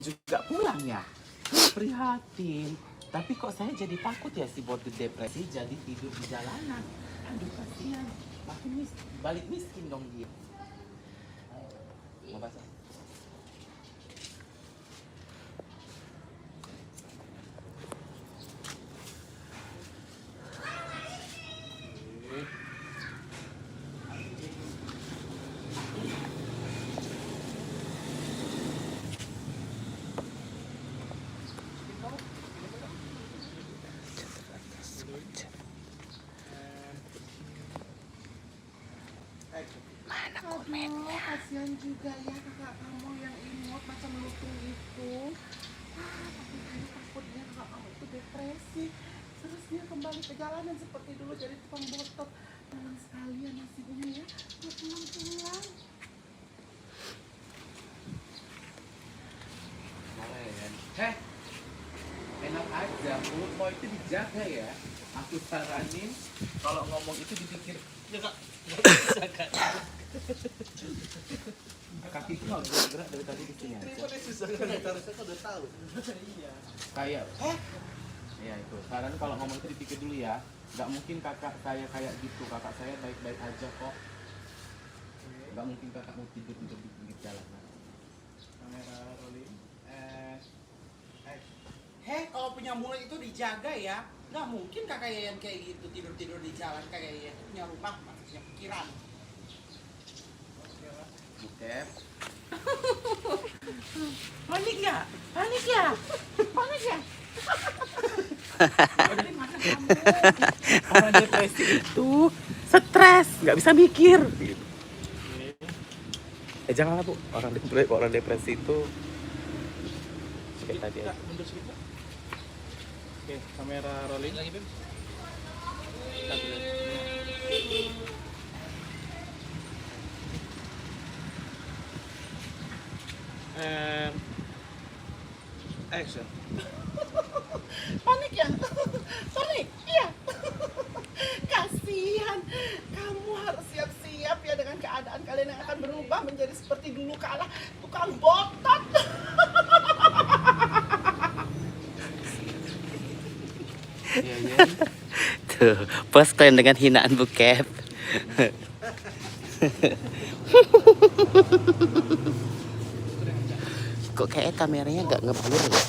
juga pulang ya. Prihatin. Tapi kok saya jadi takut ya si border depresi jadi tidur di jalanan. Aduh kasihan. Makin balik miskin dong dia. Mau basah? Mana komennya? Kasihan juga ya kakak kamu yang imut macam lutung itu. Tapi saya takutnya kakak kamu itu depresi. Terus dia kembali ke jalanan seperti dulu jadi tukang botot. Jangan sekalian nasibnya ya. Dia pulang-pulang. Heh, enak aja, mulut mau itu dijaga ya. Aku saranin kalau ngomong itu dipikir jaga. Kakiku nggak gerak dari tadi ke sini aja. Kayak, ya itu. Saran kalau ngomong itu dipikir dulu ya. Nggak mungkin kakak saya kayak gitu. Kakak saya baik-baik aja kok. Nggak mungkin kakak mau tidur di pinggir jalan. Kamera rolling. Kalau punya mulut itu dijaga ya. Nggak mungkin kakak Yayan kayak gitu tidur-tidur di jalan kayak Yayan itu punya rumah, punya pikiran. Buket. Panik nggak? Panik ya? Panik ya? Dari mana kamu? Orang depresi itu stres, nggak bisa mikir. Janganlah bu, orang depresi itu kayak tadi aja. Mundur sedikit. Oke, kamera rolling. Lagi, Bim. And action. Panik ya? Panik? Iya. Kasihan. Kamu harus siap-siap ya dengan keadaan kalian yang akan berubah menjadi seperti dulu kala tukang botot. Iya, iya. Tuh, post kalian dengan hinaan Bukep. Kok kayak kameranya gak ngeblur ya?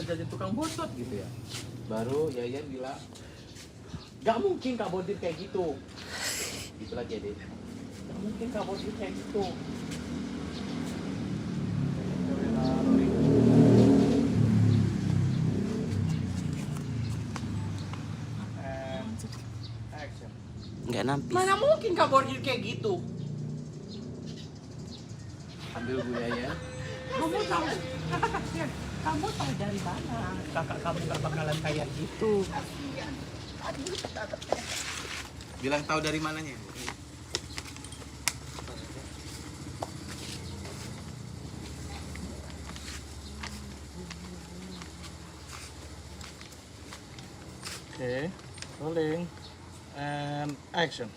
Jadi tukang botot gitu ya. Baru Yayan bilang, gak mungkin Kak Bodir kayak gitu. Gitu lagi ya, Dek. Gak mungkin Kak Bodir kayak gitu. Kamera rolling. And action. Nggak nampis. Mana mungkin kak Bordir kayak gitu? Ambil Bu Yayan. Kamu tahu? Kamu tahu dari mana? Kakak kamu nggak bakalan kayak gitu. Kasihan. Aduh, Bilang tahu dari mananya? Oke, rolling. And action.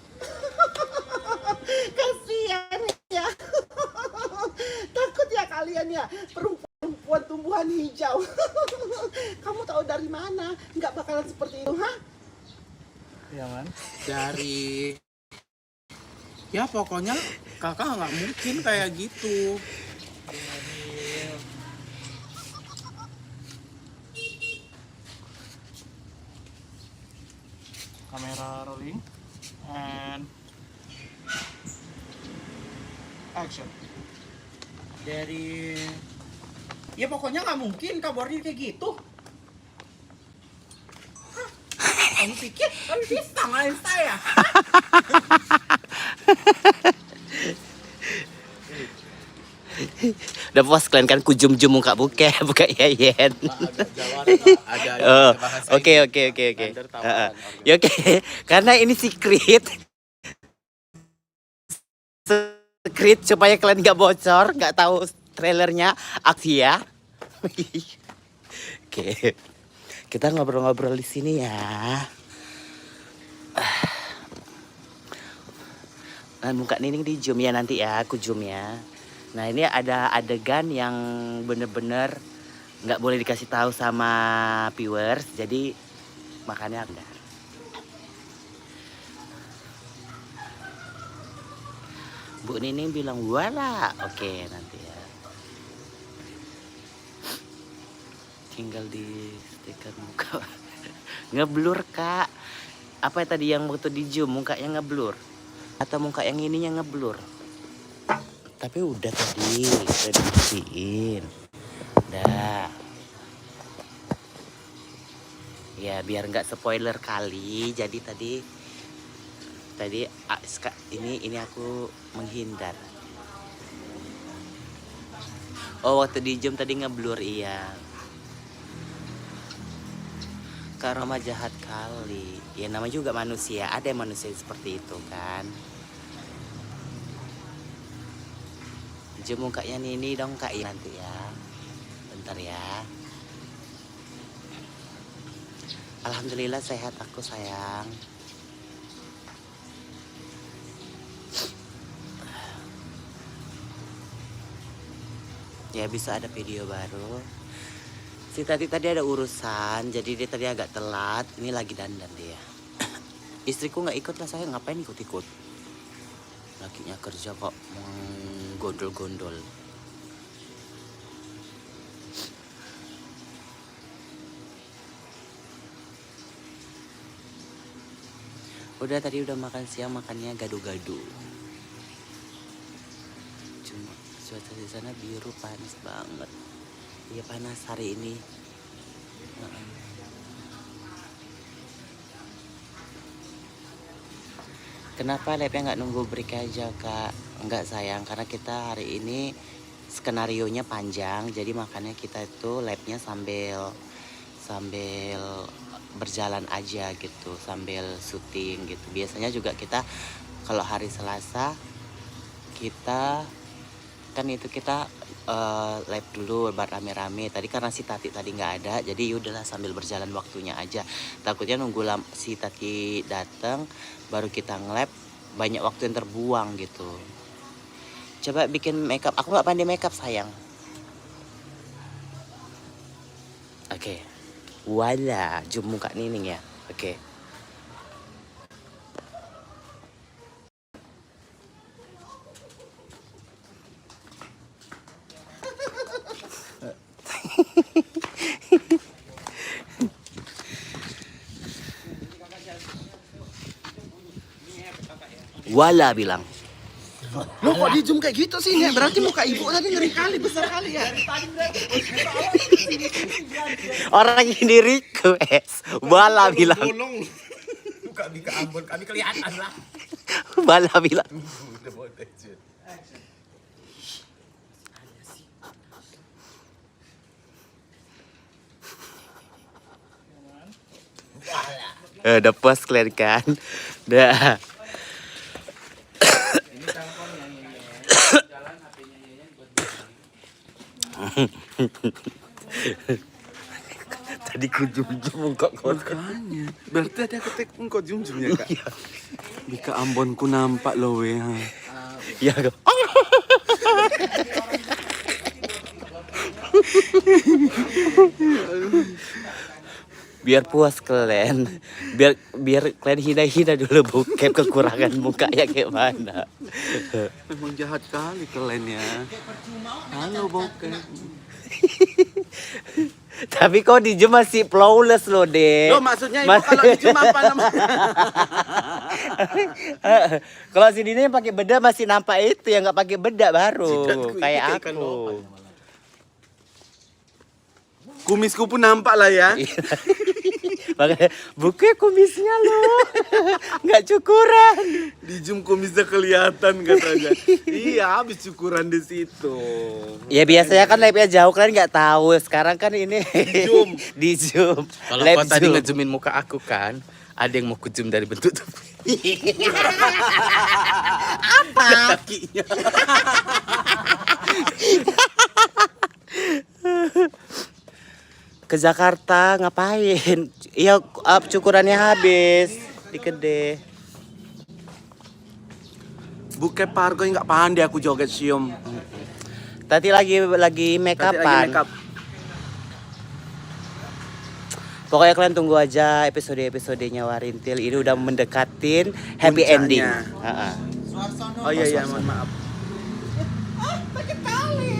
kasihan ya. Takut ya kalian ya, perempuan tumbuhan hijau. Kamu tahu dari mana? Nggak bakalan seperti itu, ha? Iya, Man. Dari... Ya pokoknya kakak nggak mungkin kayak gitu. Kamera rolling. And action. Dari ya pokoknya nggak mungkin kak Bordir kayak gitu. Hah? Kamu pikir kamu bisa ngalahin saya? Udah puas kalian kan kujum-jum muka Bukep, buka Yayan. Agak Jawa, agak Oh, bahasa oke. Standar tawaran. Ya oke, karena ini secret supaya kalian nggak bocor, nggak tahu trailernya, aksi ya. Oke, kita ngobrol-ngobrol di sini ya. Nah, muka Nining di zoom ya nanti ya, aku zoom ya. Nah ini ada adegan yang bener-bener nggak boleh dikasih tahu sama viewers, jadi makanya ada. Bu Nining bilang wala, oke nanti ya. Tinggal di stiker muka. Ngeblur kak. Apa tadi yang waktu di zoom mukanya ngeblur? Atau muka yang ininya ngeblur? Tapi udah tadi, udah dibersihin. Udah. Ya biar nggak spoiler kali, jadi tadi ini aku menghindar. Oh waktu di zoom tadi ngeblur iya. Kak Roma jahat kali. Ya namanya juga manusia, ada yang manusia seperti itu kan. Zoom mukanya Nini dong kak ya nanti ya. Bentar ya. Alhamdulillah sehat aku sayang. Ya bisa ada video baru. Si tadi ada urusan, jadi dia tadi agak telat. Ini lagi dandan dia. Istriku nggak ikut lah, saya ngapain ikut-ikut. Lakinya kerja kok menggondol-gondol. Udah tadi udah makan siang, makannya gado-gado. Cuma cuaca di sana biru panas banget. Iya panas hari ini. Kenapa live-nya nggak nunggu break aja kak? Nggak sayang, karena kita hari ini skenarionya panjang, jadi makanya kita itu live-nya sambil berjalan aja gitu, sambil syuting gitu. Biasanya juga kita kalau hari Selasa kita kan itu kita live dulu buat rame-rame. Tadi karena si Tati tadi nggak ada, jadi udahlah sambil berjalan waktunya aja. Takutnya nunggu si Tati datang baru kita nge-live, banyak waktu yang terbuang gitu. Coba bikin makeup, aku nggak pandai makeup sayang. Oke. Wala, zoom muka Nining ya. Oke. Wala bilang. Lo kok di zoom kayak gitu sih? Nih, berarti muka ibu tadi ngeri kali, besar kali ya. Orang ini request. Wala bilang. Tolong. Buka di ke Ambon, kami kelihatan lah. Wala bilang. Udah mau action. Udah puas kalian kan? Udah. Ini teleponnya Nyenyek. Jalan HP-nya Nyenyek buat Tadi ku jum-jum kok Makanya. Berarti ada ketik engkau jum-jumnya kak. Di ke Ambonku nampak loh we. ya kok. Biar puas kalian, biar kalian hina-hina dulu bokep kekurangan muka ya kayak mana. Memang jahat kali kalian ya. Halo bokep. Tapi kok di Zoom masih flawless loh deh. Loh maksudnya ibu kalau di Zoom apa namanya? Kalau si Dina yang pakai bedak masih nampak itu, yang nggak pakai bedak baru Jidatku kayak ini ikan aku. Kumisku pun nampak lah ya. Makanya buka kumisnya loh, nggak cukuran. Di Zoom kumisnya kelihatan katanya. Iya, habis cukuran di situ. Ya biasanya kan live-nya jauh, kalian nggak tahu. Sekarang kan ini Zoom. di Zoom. Kalau Live kau tadi Zoom. ngezoomin muka aku kan, ada yang mau ku-zoom dari bentuk tubuh. Apa? Kakinya. Ke Jakarta ngapain? Iya, cukurannya habis di Kede. Bukan pargo nggak pandai aku joget siom. Tati lagi make Tati lagi upan. make up. Pokoknya kalian tunggu aja episode-episodenya Warintil. Ini udah mendekatin happy Puncaknya. ending. Heeh. Suarsono. Oh iya, mohon maaf. Sakit kali.